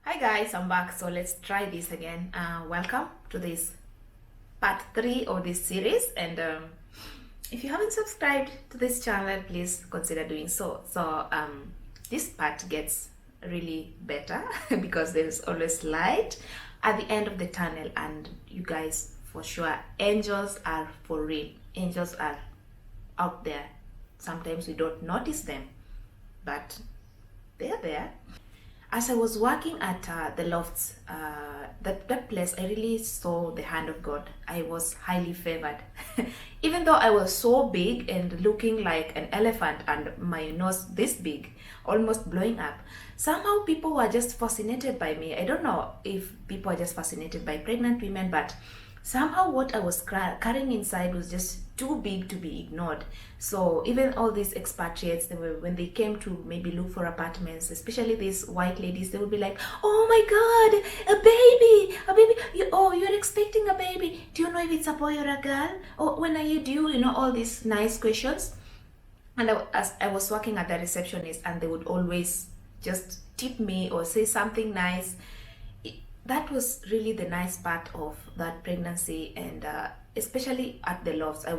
Hi guys, I'm back. So let's try this again. Welcome to this part 3 of this series. And if you haven't subscribed to this channel, please consider doing so. This part gets really better because there's always light at the end of the tunnel. And you guys, for sure, angels are for real. Angels are out there. Sometimes we don't notice them, but they're there. As I was working at the lofts, that place, I really saw the hand of God. I was highly favored. Even though I was so big and looking like an elephant and my nose this big, almost blowing up, somehow people were just fascinated by me. I don't know if people are just fascinated by pregnant women, but somehow what I was carrying inside was just too big to be ignored. So even all these expatriates, when they came to maybe look for apartments, especially these white ladies, they would be like, "Oh my God, a baby! You're expecting a baby. Do you know if it's a boy or a girl? Oh, when are you due? All these nice questions." And as I was working at the receptionist, and they would always just tip me or say something nice. That was really the nice part of that pregnancy, and especially at the lofts, I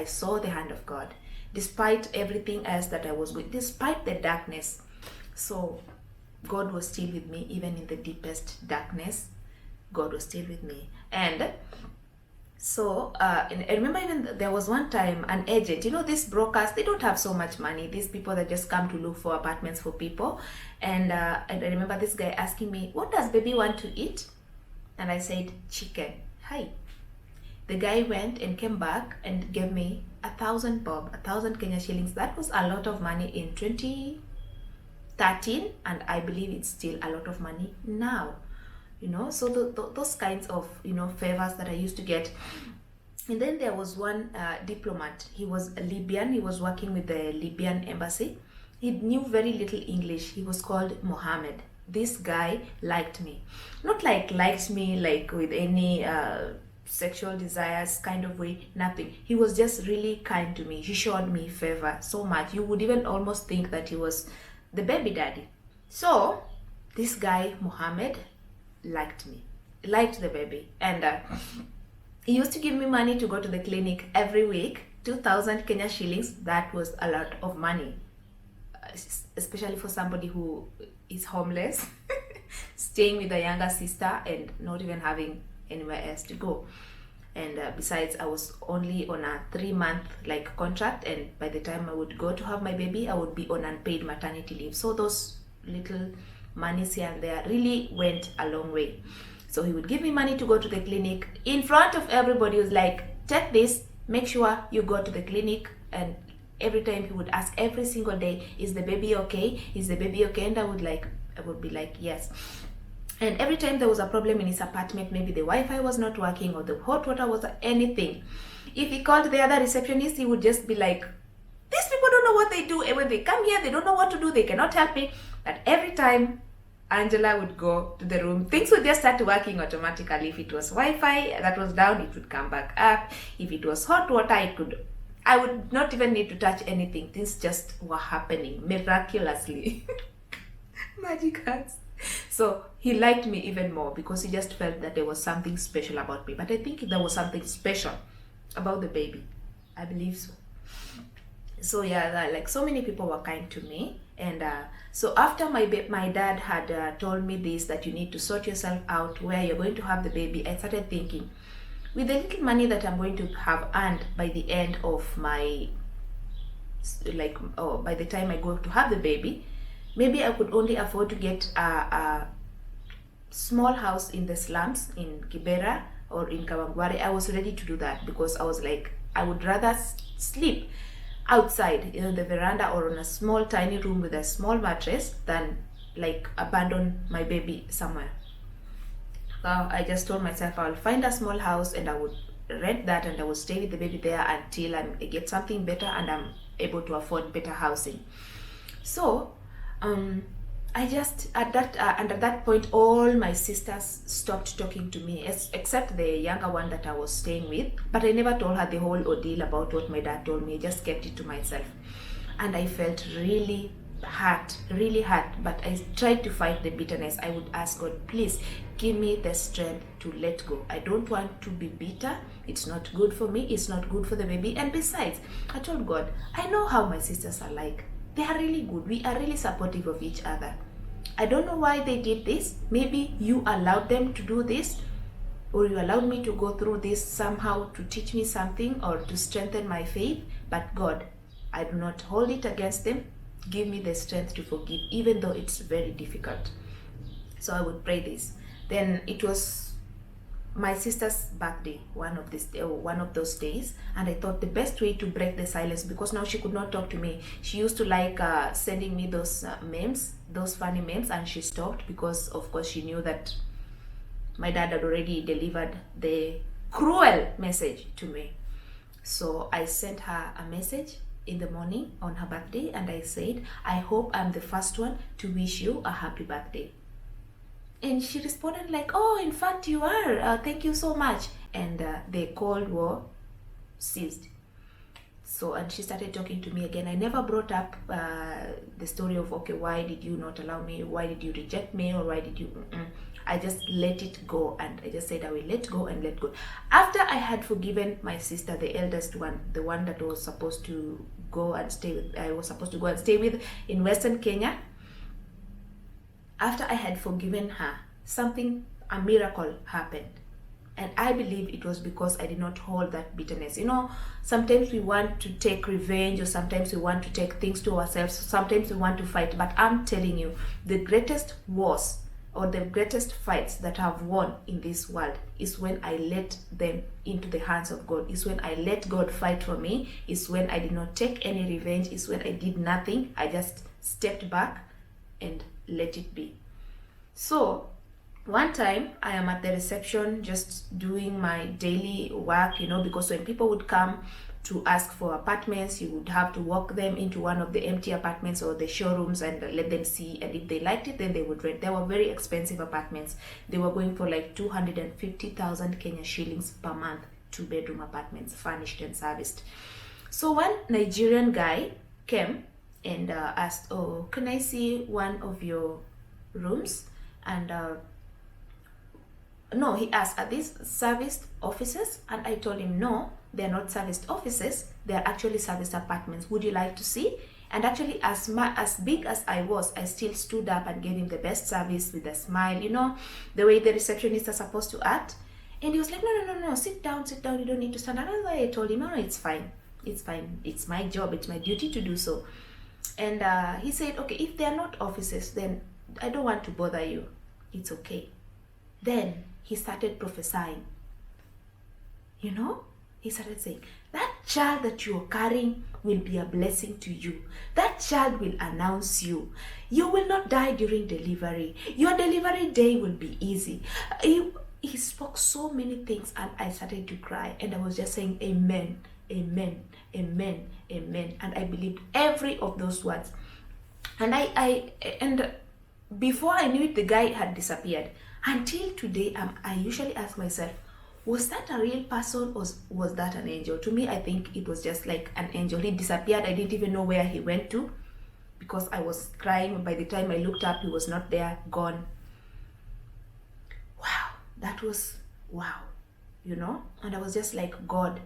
saw the hand of God, despite everything else that I was with, despite the darkness. So God was still with me, even in the deepest darkness. God was still with me. And so I remember even there was one time an agent, these brokers, they don't have so much money, these people that just come to look for apartments for people. And I remember this guy asking me, "What does baby want to eat?" And I said, "Chicken." Hi. The guy went and came back and gave me 1,000 bob, 1,000 Kenya shillings. That was a lot of money in 2013, and I believe it's still a lot of money now. So those kinds of favors that I used to get. And then there was one diplomat. He was a Libyan. He was working with the Libyan embassy. He knew very little English. He was called Mohammed. This guy liked me, not liked me like with any sexual desires kind of way, nothing. He was just really kind to me. He showed me favor so much. You would even almost think that he was the baby daddy. So this guy Mohammed liked me, liked the baby, and he used to give me money to go to the clinic every week. 2,000 Kenya shillings. That was a lot of money, especially for somebody who is homeless, staying with a younger sister and not even having anywhere else to go. And besides, I was only on a 3-month contract, and by the time I would go to have my baby, I would be on unpaid maternity leave. So those little monies here and there really went a long way. So he would give me money to go to the clinic in front of everybody. He was like, "Take this, make sure you go to the clinic." And every time he would ask, every single day, "Is the baby okay? Is the baby okay?" And I would be like, "Yes." And every time there was a problem in his apartment, maybe the Wi-Fi was not working or the hot water was anything, if he called the other receptionist, he would just be like, "These people don't know what they do, and when they come here, they don't know what to do, they cannot help me." But every time Angela would go to the room, things would just start working automatically. If it was Wi-Fi that was down, it would come back up. If it was hot water, I would not even need to touch anything. Things just were happening miraculously. Magic hands. So he liked me even more because he just felt that there was something special about me. But I think there was something special about the baby. I believe so. So yeah, so many people were kind to me. And so after my dad had told me this, that you need to sort yourself out where you're going to have the baby, I started thinking, with the little money that I'm going to have earned by the end of my, by the time I go to have the baby, maybe I could only afford to get a small house in the slums in Kibera or in Kawangware. I was ready to do that because I was like, I would rather sleep outside in the veranda or on a small tiny room with a small mattress than abandon my baby somewhere. So I just told myself I'll find a small house and I would rent that, and I would stay with the baby there until I get something better and I'm able to afford better housing. So I just at that point, all my sisters stopped talking to me, except the younger one that I was staying with. But I never told her the whole ordeal about what my dad told me. I just kept it to myself, and I felt really hurt, really hurt, but I tried to fight the bitterness. I would ask God, please give me the strength to let go. I don't want to be bitter. It's not good for me. It's not good for the baby. And besides, I told God, I know how my sisters are like. They are really good. We are really supportive of each other. I don't know why they did this. Maybe you allowed them to do this, or you allowed me to go through this somehow to teach me something or to strengthen my faith. But God, I do not hold it against them. Give me the strength to forgive, even though it's very difficult. So I would pray this. Then it was my sister's birthday, one of those days, and I thought the best way to break the silence, because now she could not talk to me. She used to like sending me those memes, those funny memes, and she stopped because, of course, she knew that my dad had already delivered the cruel message to me. So I sent her a message in the morning on her birthday, and I said, I hope I'm the first one to wish you a happy birthday. And she responded like, oh, in fact you are, thank you so much. And the Cold War ceased. So, and she started talking to me again. I never brought up the story of, okay, why did you not allow me, why did you reject me, or why did you I just let it go, and I just said I will let go and let go. After I had forgiven my sister, the eldest one, the one that was supposed to go and stay with, I was supposed to go and stay with in Western Kenya. After I had forgiven her, a miracle happened. And I believe it was because I did not hold that bitterness. You know, sometimes we want to take revenge, or sometimes we want to take things to ourselves. Sometimes we want to fight. But I'm telling you, the greatest wars or the greatest fights that I've won in this world is when I let them into the hands of God. Is when I let God fight for me. Is when I did not take any revenge. Is when I did nothing. I just stepped back and let it be. So one time I am at the reception just doing my daily work, you know, because when people would come to ask for apartments, you would have to walk them into one of the empty apartments or the showrooms and let them see, and if they liked it, then they would rent. They were very expensive apartments. They were going for like 250,000 Kenya shillings per month, 2-bedroom apartments, furnished and serviced. So one Nigerian guy came and asked, oh, can I see one of your rooms? And no, he asked, are these serviced offices? And I told him, no, they're not serviced offices. They're actually serviced apartments. Would you like to see? And actually, as big as I was, I still stood up and gave him the best service with a smile, you know, the way the receptionists are supposed to act. And he was like, no, sit down, you don't need to stand up. And I told him, no, it's fine. It's my job, it's my duty to do so. And he said, okay, if they're not offices, then I don't want to bother you. It's okay. Then he started prophesying. You know, he started saying, that child that you are carrying will be a blessing to you. That child will announce you. You will not die during delivery. Your delivery day will be easy. He spoke so many things, and I started to cry, and I was just saying, amen, amen, amen, amen. And I believed every of those words. And before I knew it, the guy had disappeared. Until today, I usually ask myself, was that a real person, or was that an angel? To me, I think it was just like an angel. He disappeared. I didn't even know where he went to because I was crying. By the time I looked up, he was not there, gone. Wow, that was wow, you know? And I was just like, God,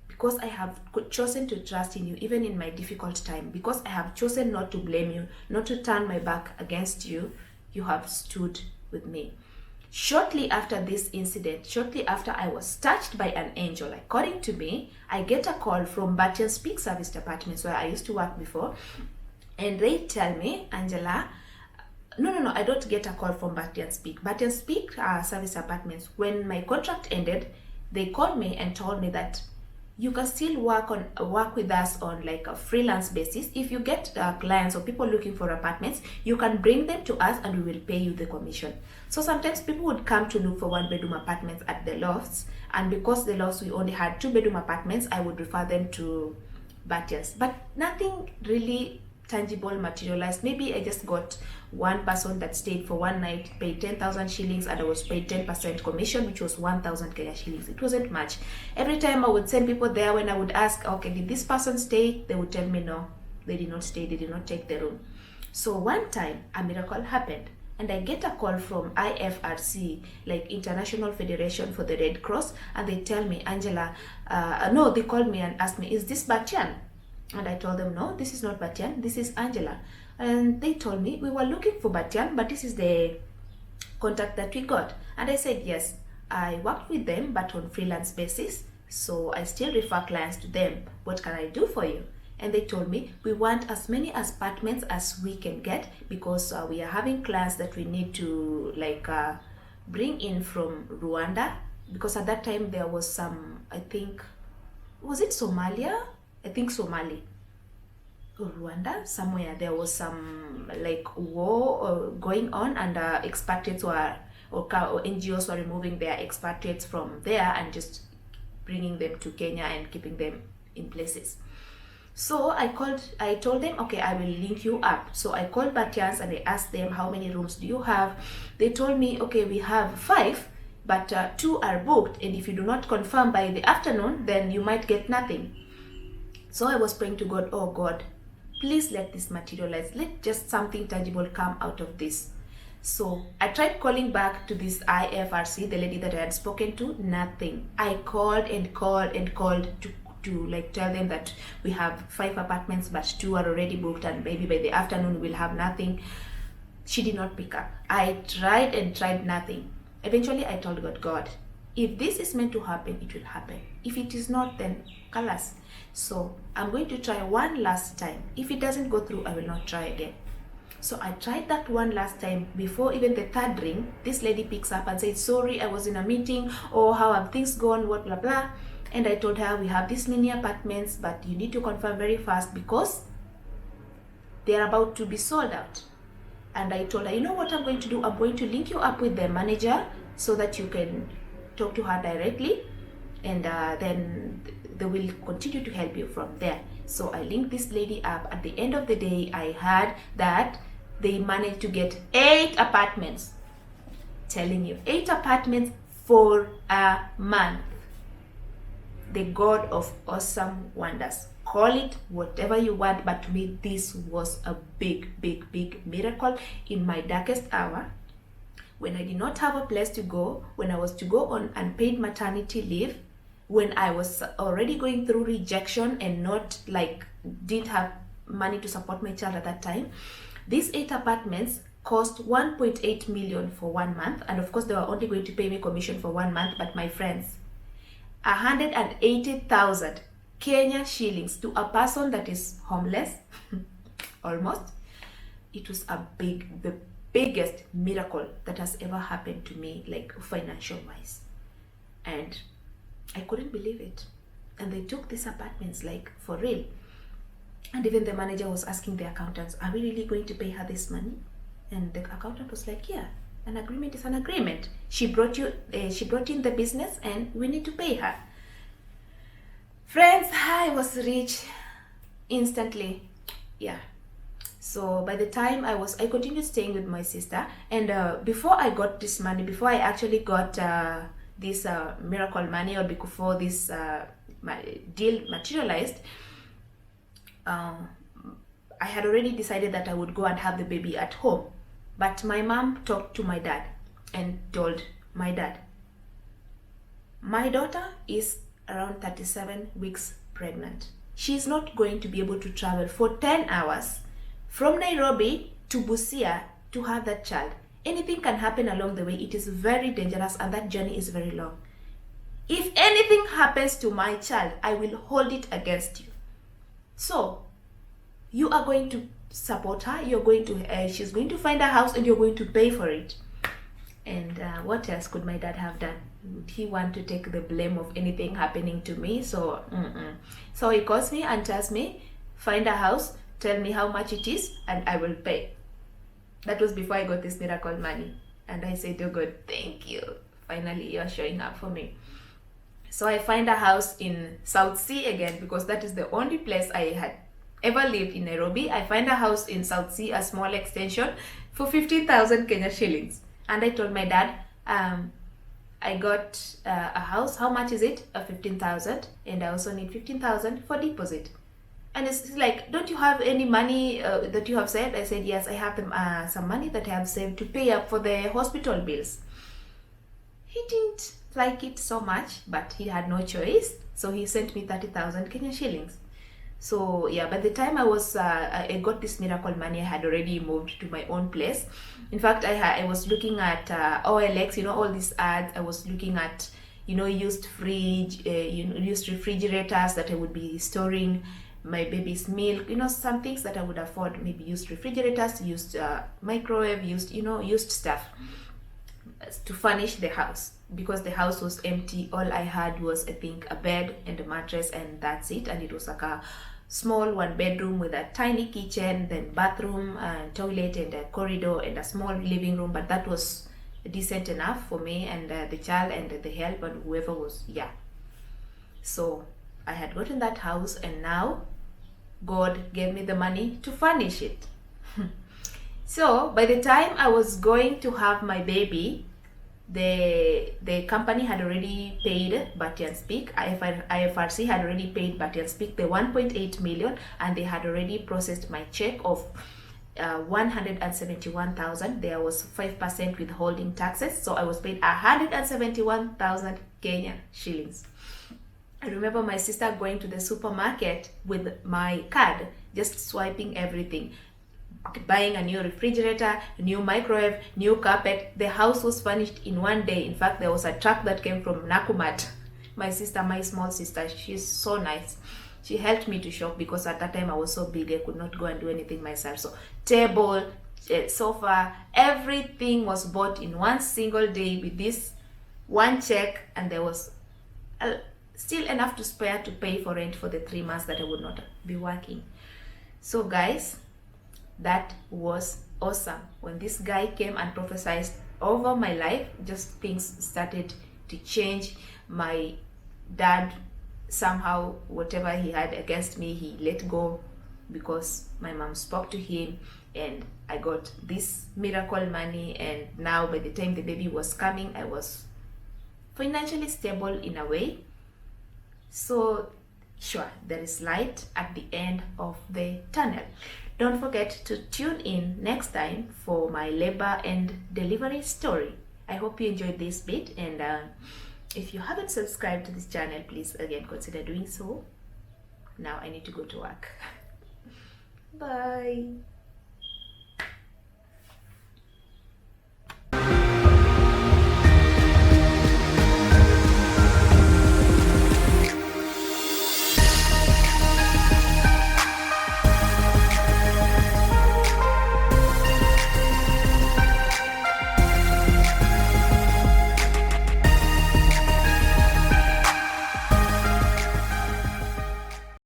because I have chosen to trust in you, even in my difficult time, because I have chosen not to blame you, not to turn my back against you, you have stood with me. Shortly after this incident, shortly after I was touched by an angel, according to me, I get a call from Batian's Peak Serviced Apartments, where I used to work before, and they tell me, Angela, no, I don't get a call from Batian's Peak. Batian's Peak Service Apartments. When my contract ended, they called me and told me that you can still work with us on like a freelance basis. If you get clients or people looking for apartments, you can bring them to us and we will pay you the commission. So sometimes people would come to look for 1-bedroom apartments at the lofts, and because the lofts we only had 2-bedroom apartments, I would refer them to Batias. But nothing really tangible materialized. Maybe I just got one person that stayed for one night, paid 10,000 shillings, and I was paid 10% commission, which was 1,000 Kenya shillings. It wasn't much. Every time I would send people there, when I would ask, okay, did this person stay? They would tell me no, they did not stay, they did not take the room. So one time a miracle happened, and I get a call from IFRC, like International Federation for the Red Cross, and they tell me, Angela, no, they called me and asked me, is this Batian? And I told them, no, this is not Batian, this is Angela. And they told me, we were looking for Batian, but this is the contact that we got. And I said, yes, I worked with them, but on freelance basis. So I still refer clients to them. What can I do for you? And they told me, we want as many apartments as we can get, because we are having clients that we need to bring in from Rwanda, because at that time there was some, I think, was it Somalia? I think Somali or Rwanda, somewhere there was some war going on, and expatriates were, or NGOs were removing their expatriates from there and just bringing them to Kenya and keeping them in places. So I told them, okay, I will link you up. So I called Batians and I asked them, how many rooms do you have? They told me, okay, we have 5, but 2 are booked, and if you do not confirm by the afternoon, then you might get nothing. So I was praying to God, oh God, please let this materialize. Let just something tangible come out of this. So I tried calling back to this IFRC, the lady that I had spoken to, nothing. I called and called and called to tell them that we have 5 apartments, but 2 are already booked, and maybe by the afternoon we'll have nothing. She did not pick up. I tried and tried, nothing. Eventually I told God, God, if this is meant to happen, it will happen. If it is not, then kalas. So I'm going to try one last time. If it doesn't go through, I will not try again. So I tried that one last time. Before even the 3rd ring, this lady picks up and says, sorry, I was in a meeting, or how have things gone, what blah blah. And I told her, we have this many apartments, but you need to confirm very fast because they are about to be sold out. And I told her, you know what I'm going to do? I'm going to link you up with the manager so that you can talk to her directly, and then they will continue to help you from there. So I linked this lady up. At the end of the day, I heard that they managed to get 8 apartments. Telling you, 8 apartments for a month. The God of awesome wonders. Call it whatever you want, but to me this was a big miracle in my darkest hour, when I did not have a place to go, when I was to go on unpaid maternity leave, when I was already going through rejection and not didn't have money to support my child at that time. These 8 apartments cost 1.8 million for 1 month, and of course they were only going to pay me commission for 1 month, but my friends, 180,000 Kenya shillings to a person that is homeless, almost. It was the biggest miracle that has ever happened to me, financial wise. And I couldn't believe it. And they took these apartments, for real. And even the manager was asking the accountants, are we really going to pay her this money? And the accountant was like, yeah, an agreement is an agreement. She brought in the business, and we need to pay her. Friends, I was rich instantly. Yeah. So by the time I continued staying with my sister, and before I got this money, before I actually got this miracle money, or before this deal materialized, I had already decided that I would go and have the baby at home. But my mom talked to my dad and told my dad, my daughter is around 37 weeks pregnant. She's not going to be able to travel for 10 hours from Nairobi to Busia to have that child. Anything can happen along the way. It is very dangerous, and that journey is very long. If anything happens to my child, I will hold it against you. So you are going to support her. You're going to she's going to find a house, and you're going to pay for it. And what else could my dad have done? Would he want to take the blame of anything happening to me? So so he calls me and tells me, find a house, tell me how much it is, and I will pay. That was before I got this miracle money. And I said, oh God, thank you. Finally, you're showing up for me. So I find a house in South Sea again, because that is the only place I had ever lived in Nairobi. I find a house in South Sea, a small extension, for 15,000 Kenya shillings. And I told my dad, I got a house. How much is it? 15,000. And I also need 15,000 for deposit. And it's like, don't you have any money that you have saved? I said, yes, I have some money that I have saved to pay up for the hospital bills. He didn't like it so much, but he had no choice. So he sent me 30,000 Kenyan shillings. So yeah, by the time I got this miracle money, I had already moved to my own place. In fact, I was looking at OLX, all these ads. I was looking at, used used refrigerators that I would be storing my baby's milk, some things that I would afford, maybe used refrigerators, used microwave, used stuff to furnish the house, because the house was empty. All I had was, I think, a bed and a mattress, and that's it. And it was like a small 1 bedroom with a tiny kitchen, then bathroom and toilet and a corridor and a small living room. But that was decent enough for me and the child and the help and whoever was. Yeah, so I had gotten that house, and now God gave me the money to furnish it. So by the time I was going to have my baby, the company had already paid Batty and Speak. IFRC had already paid Batty and Speak the 1.8 million, and they had already processed my check of 171,000. There was 5% withholding taxes, so I was paid 171,000 Kenyan shillings. I remember my sister going to the supermarket with my card, just swiping everything, buying a new refrigerator, a new microwave, new carpet. The house was furnished in one day. In fact, there was a truck that came from Nakumat. My sister, my small sister, she's so nice. She helped me to shop, because at that time I was so big I could not go and do anything myself. So table, sofa, everything was bought in one single day with this one check, and there was still enough to spare to pay for rent for the 3 months that I would not be working. So guys, that was awesome. When this guy came and prophesied over my life, just things started to change. My dad, somehow, whatever he had against me, he let go, because my mom spoke to him, and I got this miracle money. And now by the time the baby was coming, I was financially stable in a way. So sure, there is light at the end of the tunnel. Don't forget to tune in next time for my labor and delivery story. I hope you enjoyed this bit, and if you haven't subscribed to this channel, please again consider doing so. Now I need to go to work. Bye.